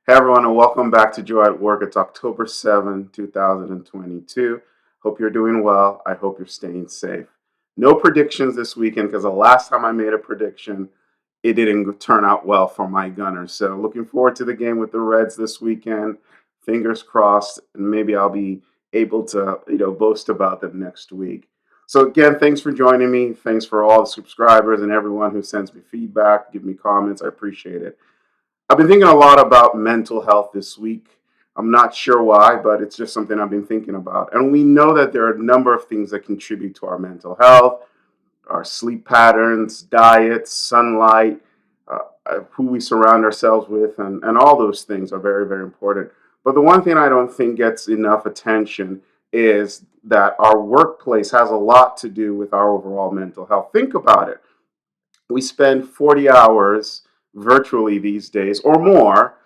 Hey everyone, and welcome back to Joy at Work. It's October 7, 2022. Hope you're doing well. I hope you're staying safe. No predictions this weekend because the last time I made a prediction, it didn't turn out well for my Gunners. So looking forward to the game with the Reds this weekend. Fingers crossed, and maybe I'll be able to, boast about them next week. So again, thanks for joining me. Thanks for all the subscribers and everyone who sends me feedback, give me comments. I appreciate it. I've been thinking a lot about mental health this week. I'm not sure why, but it's just something I've been thinking about. And we know that there are a number of things that contribute to our mental health: our sleep patterns, diet, sunlight, who we surround ourselves with, and all those things are very, very important. But the one thing I don't think gets enough attention is that our workplace has a lot to do with our overall mental health. Think about it. We spend 40 hours virtually these days or more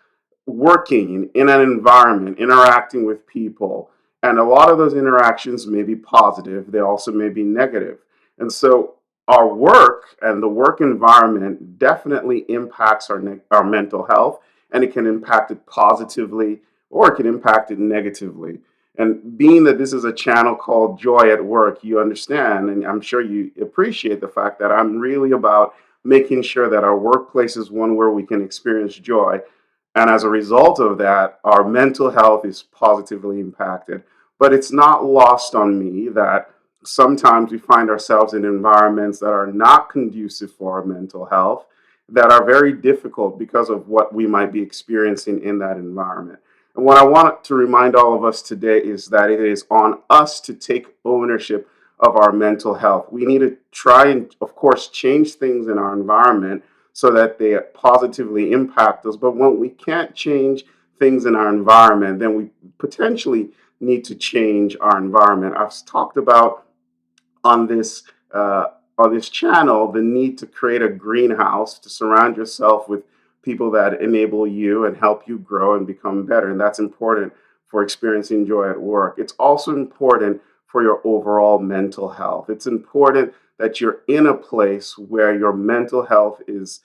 working in an environment, interacting with people. And a lot of those interactions may be positive, they also may be negative. And so our work and the work environment definitely impacts our mental health, and it can impact it positively or it can impact it negatively. And being that this is a channel called Joy at Work, you understand, and I'm sure you appreciate the fact that I'm really about making sure that our workplace is one where we can experience joy. And as a result of that, our mental health is positively impacted. But it's not lost on me that sometimes we find ourselves in environments that are not conducive for our mental health, that are very difficult because of what we might be experiencing in that environment. And what I want to remind all of us today is that it is on us to take ownership of our mental health. We need to try and, of course, change things in our environment so that they positively impact us. But when we can't change things in our environment, then we potentially need to change our environment. I've talked about on this uh, on this channel the need to create a greenhouse to surround yourself with people that enable you and help you grow and become better, and that's important for experiencing joy at work. It's also important for your overall mental health. It's important that you're in a place where your mental health is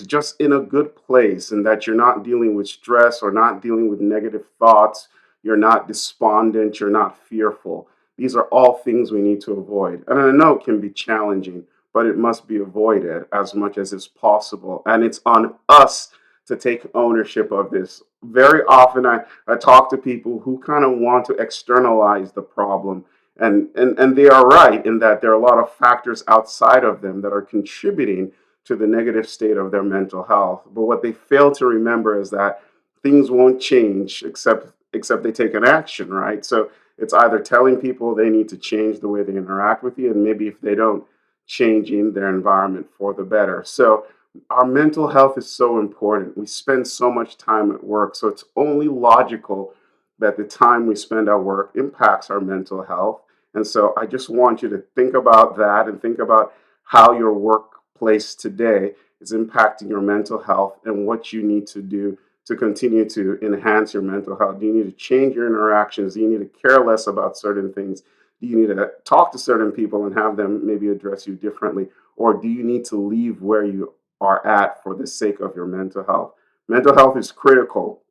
just in a good place, and that you're not dealing with stress or not dealing with negative thoughts. You're not despondent, you're not fearful. These are all things we need to avoid. And I know it can be challenging, but it must be avoided as much as is possible. And it's on us to take ownership of this. Very often, I talk to people who kind of want to externalize the problem. And they are right in that there are a lot of factors outside of them that are contributing to the negative state of their mental health. But what they fail to remember is that things won't change except they take an action, right? So it's either telling people they need to change the way they interact with you, and maybe if they don't, changing their environment for the better. So our mental health is so important. We spend so much time at work, so it's only logical that the time we spend at work impacts our mental health. And so I just want you to think about that and think about how your workplace today is impacting your mental health and what you need to do to continue to enhance your mental health. Do you need to change your interactions? Do you need to care less about certain things? Do you need to talk to certain people and have them maybe address you differently? Or do you need to leave where you are at for the sake of your mental health? Mental health is critical.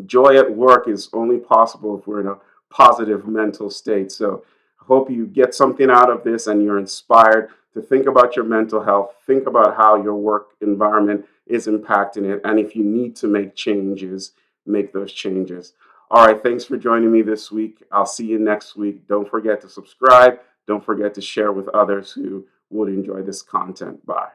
Joy at work is only possible if we're in a positive mental state. So I hope you get something out of this and you're inspired to think about your mental health, think about how your work environment is impacting it. And if you need to make changes, make those changes. All right, thanks for joining me this week. I'll see you next week. Don't forget to subscribe. Don't forget to share with others who would enjoy this content. Bye.